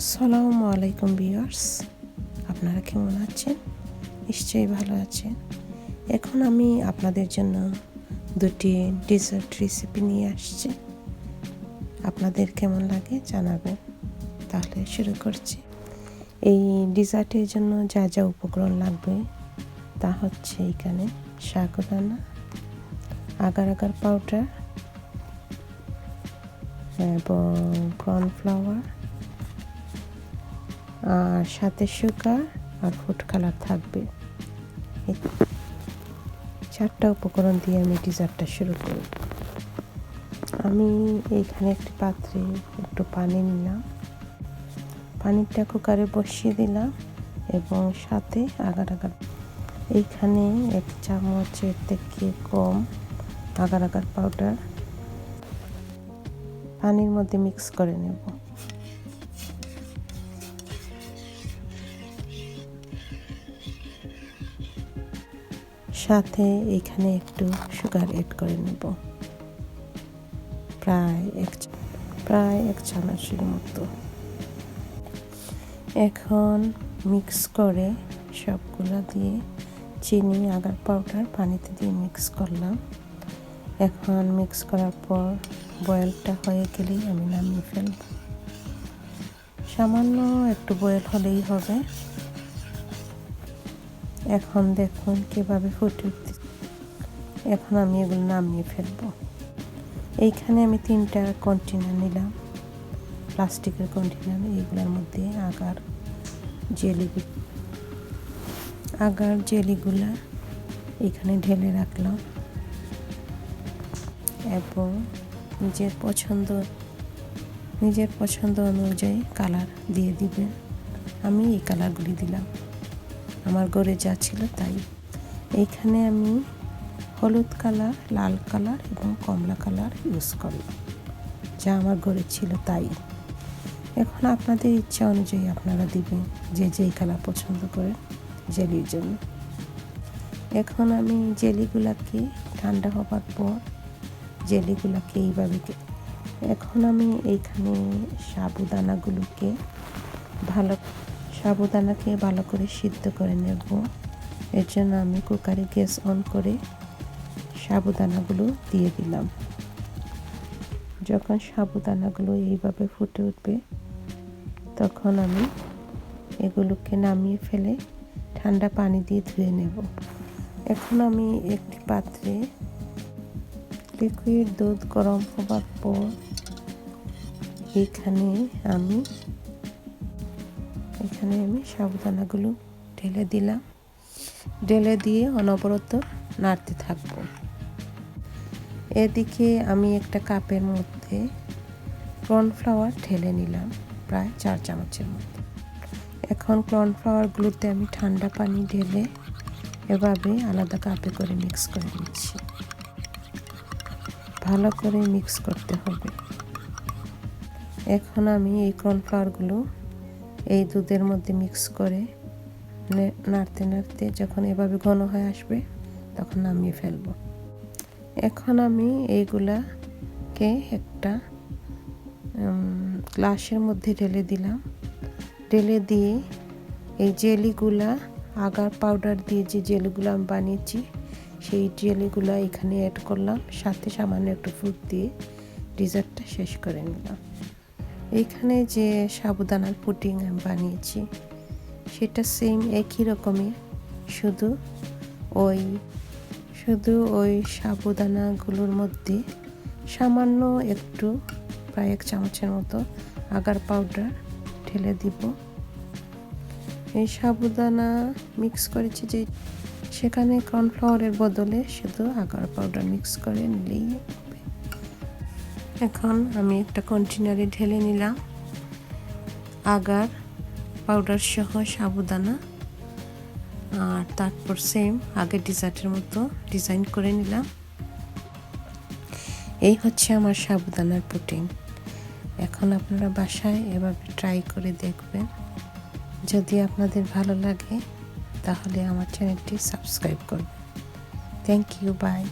আসসালামু আলাইকুম ভিউয়ার্স, আপনারা কেমন আছেন? নিশ্চয়ই ভালো আছেন। এখন আমি আপনাদের জন্য দুটি ডেজার্ট রেসিপি নিয়ে আসছি। আপনাদের কেমন লাগে জানাবেন। তাহলে শুরু করছি। এই ডেজার্টের জন্য যা যা উপকরণ লাগবে তা হচ্ছে এখানে সাগুদানা, আগার আগার পাউডার এবং কর্নফ্লাওয়ার, আর সাথে সুগার আর ফুড কালার থাকবে। এই 4টা উপকরণ দিয়ে আমি ডেজার্টটা শুরু করি। আমি এইখানে একটি পাত্রে একটু পানি নিলাম, পানিটা কুকারে বসিয়ে দিলাম এবং সাথে আগার আগার এইখানে 1 চামচের থেকে কম আগার আগার পাউডার পানির মধ্যে মিক্স করে নেব। সাথে এখানে একটু সুগার অ্যাড করে নেব, প্রায় এক চামচের মতো। এখন মিক্স করে সবগুলো দিয়ে চিনি, আগার পাউডার পানিতে দিয়ে মিক্স করলাম। এখন মিক্স করার পর বয়েলটা হয়ে গেলেই আমি নামিয়ে ফেলব। সামান্য একটু বয়েল হলেই হবে। এখন দেখুন কিভাবে ফুটে উঠছে। এখন আমি এগুলো নামিয়ে ফেলব। এইখানে আমি 3টা কন্টেনার নিলাম, প্লাস্টিকের কন্টেনার। এইগুলোর মধ্যে আগার জেলিগুলা এখানে ঢেলে রাখলাম এবং নিজের পছন্দ অনুযায়ী কালার দিয়ে দিবেন। আমি এই কালারগুলি দিলাম, আমার ঘরে যা ছিল তাই। এইখানে আমি হলুদ কালার, লাল কালার এবং কমলা কালার ইউজ করলাম, যা আমার ঘরে ছিল তাই। এখন আপনাদের ইচ্ছা অনুযায়ী আপনারা দিবেন, যে যেই কালার পছন্দ করেন জেলির জন্য। এখন আমি জেলিগুলাকে ঠান্ডা হবার পর জেলিগুলাকে এইভাবে এখন আমি এইখানে সাবুদানাকে ভালো করে সিদ্ধ করে নেব। এর জন্য আমি কুকারে গ্যাস অন করে সাবুদানাগুলো দিয়ে দিলাম। যখন সাবুদানাগুলো এইভাবে ফুটে উঠবে তখন আমি এগুলোকে নামিয়ে ফেলে ঠান্ডা পানি দিয়ে ধুয়ে নেব। এখন আমি একটি পাত্রে লিকুইড দুধ গরম হবার পর এখানে আমি সাবুদানাগুলো ঢেলে দিলাম। ঢেলে দিয়ে অনবরত নাড়তে থাকবো। এদিকে আমি একটা কাপের মধ্যে কর্নফ্লাওয়ার ঢেলে নিলাম, প্রায় 4 চামচের মতো। এখন কর্নফ্লাওয়ারগুলোতে আমি ঠান্ডা পানি ঢেলে এভাবে আলাদা কাপে করে মিক্স করে নিচ্ছি। ভালো করে মিক্স করতে হবে। এখন আমি এই কর্নফ্লাওয়ারগুলো এই দুধের মধ্যে মিক্স করে নাড়তে নাড়তে যখন এভাবে ঘন হয়ে আসবে তখন নামিয়ে ফেলব। এখন আমি এইগুলাকে একটা গ্লাসের মধ্যে ঢেলে দিলাম। ঢেলে দিয়ে এই জেলিগুলা, আগার পাউডার দিয়ে যে জেলিগুলো আমি বানিয়েছি সেই জেলিগুলা এখানে অ্যাড করলাম। সাথে সামান্য একটু ফ্রুট দিয়ে ডেজার্টটা শেষ করে নিলাম। এইখানে যে সাবুদানার পুডিং আমি বানিয়েছি সেটা সেম একই রকমের, শুধু ওই সাবুদানাগুলোর মধ্যে সামান্য একটু, প্রায় 1 চামচের মতো আগার পাউডার ঢেলে দিব। এই সাবুদানা মিক্স করেছি যে সেখানে কর্নফ্লাওয়ারের বদলে শুধু আগার পাউডার মিক্স করে নিলেই হবে। এখন আমি একটা কন্টেনারে ঢেলে নিলাম আগার পাউডার সহ সাবুদানা, আর তারপর সেম আগের ডেজার্টের মতো ডিজাইন করে নিলাম। এই হচ্ছে আমার সাবুদানার পুডিং। এখন আপনারা বাসায় এভাবে ট্রাই করে দেখবেন। যদি আপনাদের ভালো লাগে তাহলে আমার চ্যানেলটি সাবস্ক্রাইব করবেন। Thank you, by.